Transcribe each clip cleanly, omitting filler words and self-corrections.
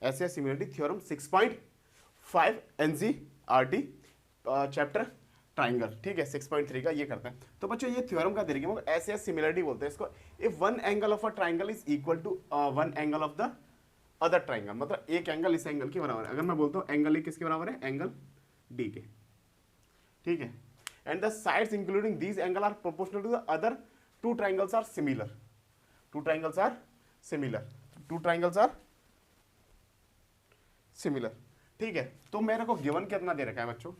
ऐसे similarity theorem 6.5 NCERT chapter triangle, ठीक है, 6.3 का ये करता है। तो बच्चों ये थ्योरम का तरीके में ऐसे सिमिलरिटी बोलते हैं इसको। If one angle of a triangle is equal to one angle of the other triangle, मतलब एक एंगल इस एंगल के बराबर है। अगर मैं बोलता हूँ एंगल ए किसके बराबर है, एंगल डी के, ठीक है, and the sides including these angle are proportional to the other two triangles are similar, two triangles are similar, two triangles are similar, ठीक है। तो मेरे को गिवन कितना दे रखा है बच्चों,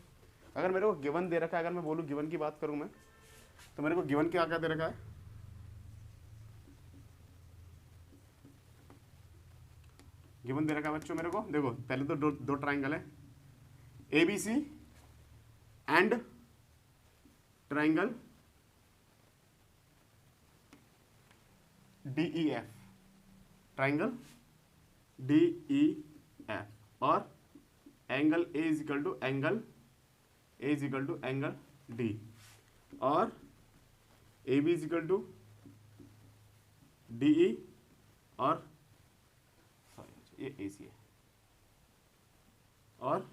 अगर मेरे को गिवन दे रखा है, अगर मैं बोलूँ गिवन की बात करूँ मैं, तो मेरे को गिवन क्या क्या दे रखा है, गिवन दे रखा है बच्चों मेरे को, देखो पहले तो दो ट्राइंगल है A B C and triangle D E F, triangle D E F, और angle A is equal to angle A is equal to angle D, और A B is equal to D E, और sorry ये A C है, और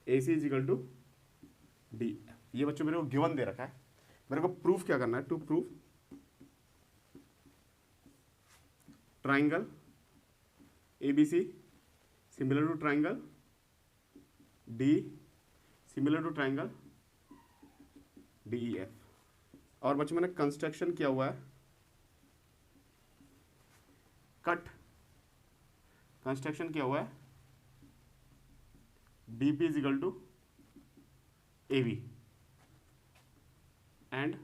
A C is equal to D. ये बच्चों मेरे को गिवन दे रखा है, मेरे को प्रूफ क्या करना है, to proof triangle A B C similar to triangle D similar to triangle D E F. और बच्चों मैंने कंस्ट्रक्शन किया हुआ है, कट कंस्ट्रक्शन किया हुआ है D P is equal to A B and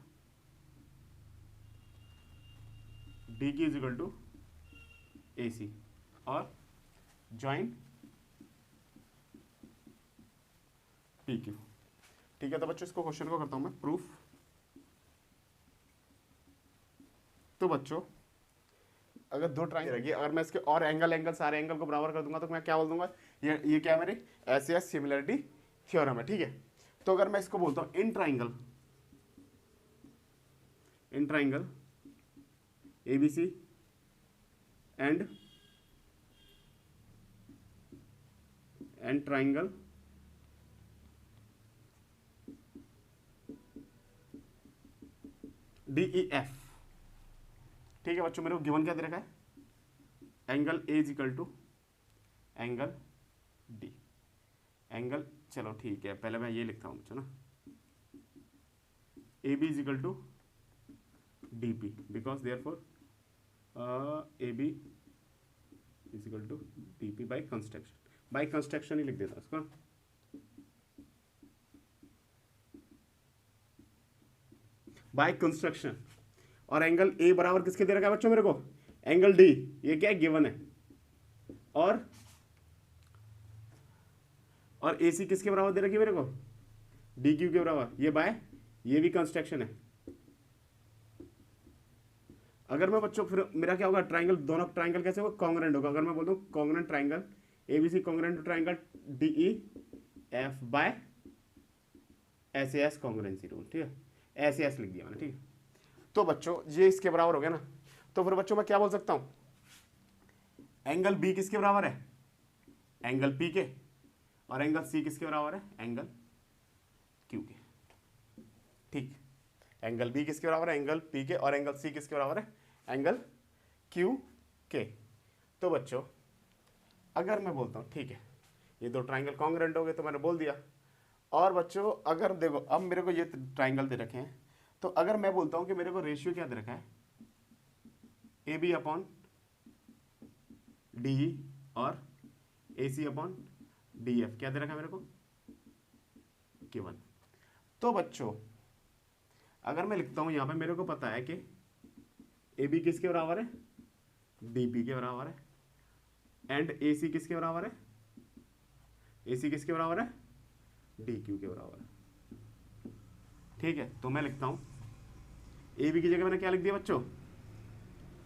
D Q is equal to A C, और ज्वाइन पी क्यू, ठीक है। तो बच्चों इसको क्वेश्चन को करता हूं मैं प्रूफ। तो बच्चों अगर दो ट्राइंगल रखिए, अगर मैं इसके और एंगल सारे एंगल को बराबर कर दूंगा तो मैं क्या बोल दूंगा, ये क्या है मेरी ऐसे सिमिलरिटी थ्योरम है, ठीक है। तो अगर मैं इसको बोलता हूं in triangle A B C and triangle D E F, ठीक है बच्चों। मेरे को गिवन क्या दे रखा है, angle A is equal to angle D, angle, चलो ठीक है पहले मैं ये लिखता हूँ बच्चों ना, A B is equal to D P, because therefore A B is equal to D P by construction ही लिख देता हूँ इसको, बाय कंस्ट्रक्शन। और एंगल ए बराबर किसके दे रखा है बच्चों मेरे को, एंगल डी, ये क्या है गिवन है, और ए सी किसके बराबर दे रखी है मेरे को, डी क्यू के बराबर, ये बाय ये भी कंस्ट्रक्शन है। अगर मैं बच्चों फिर मेरा क्या होगा, ट्राइंगल, दोनों ट्राइंगल कैसे होगा, कॉन्ग्रेंट होगा। अगर मैं बोलता हूँ congruent triangle ABC congruent to triangle D E F by S S congruency rule, ठीक है, एस एस लिख दिया मैंने, ठीक है। तो बच्चों ये इसके बराबर हो गया ना, तो फिर बच्चों मैं क्या बोल सकता हूँ, एंगल बी किसके बराबर है, एंगल पी के, और एंगल सी किसके बराबर है, एंगल क्यू के, ठीक। एंगल बी किसके बराबर है, एंगल पी के, और एंगल सी किसके बराबर है, एंगल क्यू के। तो बच्चों अगर मैं बोलता हूँ, ठीक है, ये दो ट्राइंगल कॉन्ग्रेंट हो गए तो मैंने बोल दिया। और बच्चों अगर देखो अब मेरे को ये ट्राइंगल दे रखे हैं, तो अगर मैं बोलता हूँ कि मेरे को रेशियो क्या दे रखा है, A B upon D E और A C upon D F, क्या दे रखा है मेरे को, गिवन। तो बच्चों अगर मैं लिखता हूं यहां पे, मेरे को पता है कि ए बी किसके बराबर है, डी पी के बराबर है, एंड ए सी किसके बराबर है, ए सी किसके बराबर है, डी क्यू के बराबर है, ठीक है। तो मैं लिखता हूं ए बी की जगह मैंने क्या लिख दिया बच्चों,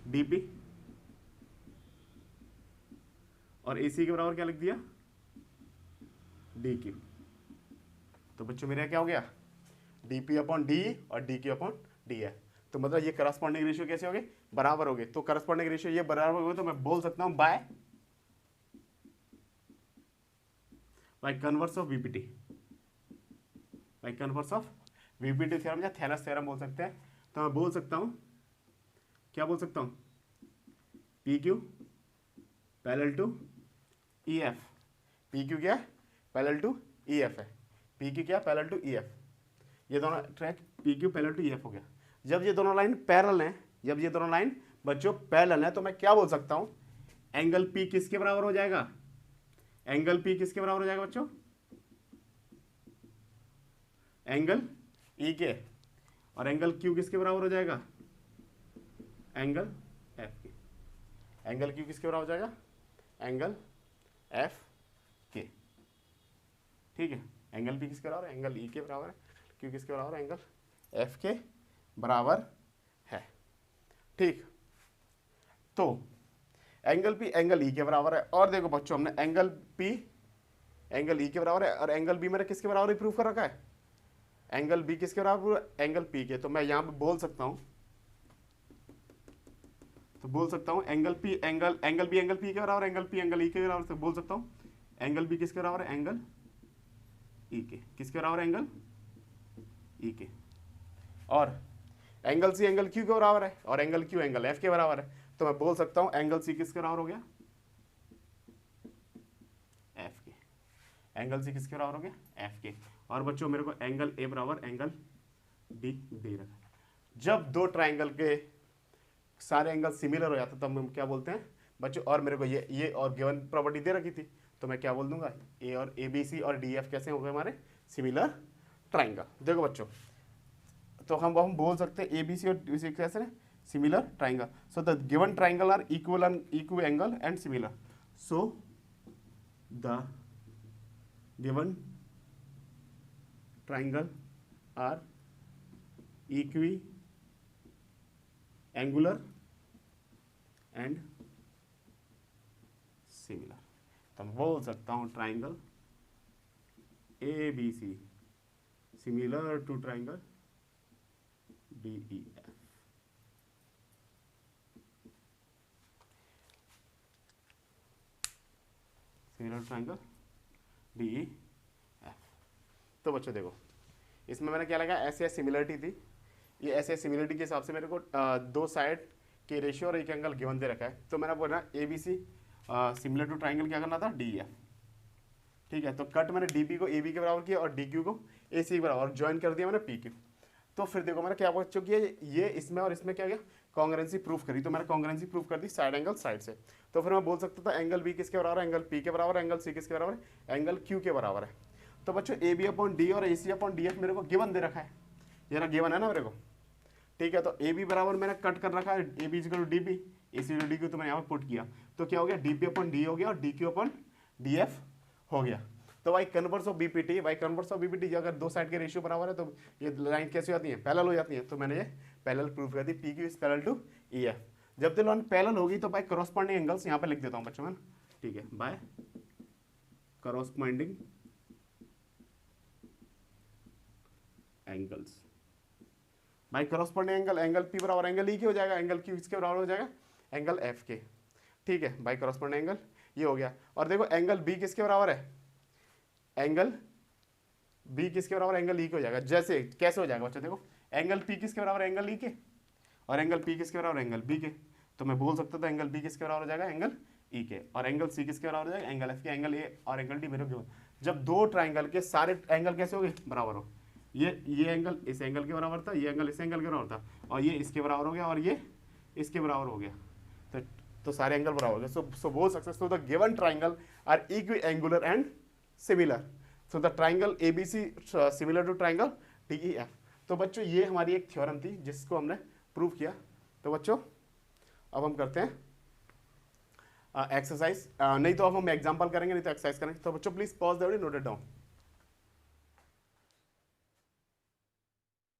डी पी, और ए सी के बराबर क्या लिख दिया, डी क्यू। तो बच्चों मेरा क्या हो गया, डी पी अपॉन डी और डी क्यू अपॉन डी है। तो मतलब ये करस्पॉन्डिंग रेशियो कैसे हो गए, बराबर हो गए। तो करस्पॉन्डिंग रेशियो ये बराबर हो गए, तो मैं बोल सकता हूं by converse of VPT, by converse of VPT theorem या थैलस थ्योरम बोल सकते हैं। तो मैं बोल सकता हूं, क्या बोल सकता हूं, P Q parallel to E F, P Q क्या पैरेलल टू ई एफ है, पी क्यू क्या पैरेलल टू ई एफ, ये दोनों track P Q parallel to E F हो गया। जब ये दोनों लाइन पैरेलल हैं, जब ये दोनों लाइन बच्चों पैरेलल है, तो मैं क्या बोल सकता हूं, एंगल पी किसके बराबर हो जाएगा, एंगल पी किसके बराबर हो जाएगा बच्चों, एंगल ई के, और एंगल क्यू किसके बराबर हो जाएगा, एंगल एफ के, एंगल क्यू किसके बराबर हो जाएगा, एंगल एफ के, ठीक है। एंगल पी किसके बराबर है, एंगल ई के बराबर है, क्यू किसके बराबर है, एंगल एफ के बराबर है, ठीक। तो एंगल पी एंगल ई के बराबर है, और देखो बच्चों हमने एंगल पी एंगल ई के बराबर है, और एंगल बी मैंने किसके बराबर प्रूव कर रखा है, एंगल बी किसके बराबर, एंगल पी के। तो मैं यहां पे बोल सकता हूं, तो बोल सकता हूं angle P angle B angle P के बराबर, एंगल पी एंगल ई के बराबर, तो बोल सकता हूं एंगल बी किसके बराबर है, एंगल ई के, किसके बराबर है, एंगल ई के, और एंगल सी एंगल क्यू के बराबर है, और एंगल क्यू एंगल एफ के बराबर है। तो मैं बोल सकता हूं एंगल सी किसके बराबर हो गया, एफ के, एंगल सी किसके बराबर हो गया, एफ के। और बच्चों मेरे को एंगल ए बराबर एंगल डी दे रखा है। जब दो ट्राइंगल के सारे एंगल सिमिलर हो जाते तब हम क्या बोलते हैं बच्चों, और मेरे को ये और गिवन प्रॉपर्टी दे रखी थी, तो मैं क्या बोल दूंगा, ए और ए बी सी और डी एफ कैसे हो गए हमारे सिमिलर ट्राइंगल। देखो बच्चों, तो हम बोल सकते हैं ए बी सी और डी सी कैसे similar triangle, so the given triangle are equal angle and similar, so the given triangle are equiangular and similar. तो मैं बोल सकता हूं triangle A B C similar to triangle D E F. Similar triangle D E F. तो बच्चों देखो, इसमें मैंने क्या लगा, ऐसे सिमिलरिटी थी, ये ऐसे सिमिलरिटी के हिसाब से मेरे को दो साइड के रेशियो और एक एंगल गिवन दे रखा है। तो मैंने बोला A B C similar to triangle क्या करना था, डी एफ, ठीक है। तो कट मैंने डी बी को ए बी के बराबर किया और डी क्यू को ए सी के बराबर, और ज्वाइन कर दिया मैंने पी क्यू। तो फिर देखो मैंने क्या बच्चों किया, ये इसमें और इसमें क्या गया, कॉन्ग्रुएंसी प्रूफ करी। तो मैंने कॉन्ग्रुएंसी प्रूफ कर दी साइड एंगल साइड से। तो फिर मैं बोल सकता था एंगल बी किसके बराबर है, एंगल पी के बराबर, एंगल सी किसके बराबर है, एंगल क्यू के बराबर है। तो बच्चों ए बी अपॉन डी और A C upon D F मेरे को गिवन दे रखा है, ये ना गिवन है ना मेरे को, ठीक है। तो ए बी बराबर मैंने कट कर रखा है, A B equal to D B, A C D Q, तो मैंने यहाँ पर पुट किया। तो क्या हो गया, डी पी अपॉन डी हो गया और D Q upon D F हो गया। तो why converse of BPT, why converse of BPT, अगर दो साइड के रेशियो बराबर है तो ये लाइन कैसे हो जाती है, पैरेलल हो जाती है। तो मैंने ये पैरेलल प्रूफ कर दी, P Q is parallel to E F. जब दो लाइन पैरेलल होगी तो बाय करस्पॉन्डिंग एंगल्स यहाँ पे लिख देता हूँ बच्चों मैं, ठीक है, by corresponding angles, by corresponding angle, angle P बराबर एंगल ई के हो जाएगा, एंगल क्यू इसके बराबर हो जाएगा, एंगल एफ के, ठीक है। बाय करस्पॉन्डिंग एंगल ये हो गया। और देखो एंगल बी किसके बराबर है, एंगल बी किसके बराबर, एंगल ई के हो जाएगा। जैसे कैसे हो जाएगा बच्चों, देखो एंगल पी किसके बराबर, एंगल ई के, और एंगल पी किसके बराबर, एंगल बी के। तो मैं बोल सकता था एंगल बी किसके बराबर हो जाएगा, एंगल ई के, और एंगल सी किसके बराबर हो जाएगा, एंगल एफ के। एंगल ए और एंगल डी मेरे को, जब दो ट्राइंगल के सारे एंगल कैसे हो गए, बराबर हो, ये एंगल इस एंगल के बराबर था, ये एंगल इस एंगल के बराबर था, और ये इसके बराबर हो गया, और ये इसके बराबर हो गया, तो सारे एंगल बराबर हो गए। सो बोल सकते, so the given triangle are equiangular and similar, so the triangle ABC similar to triangle DEF. तो बच्चों ये हमारी एक थ्योरम थी जिसको हमने प्रूव किया। तो बच्चों अब हम करते हैं एक्सरसाइज, नहीं तो अब हम एग्जांपल करेंगे, नहीं तो एक्सरसाइज करेंगे। तो बच्चों please pause the video, note it down.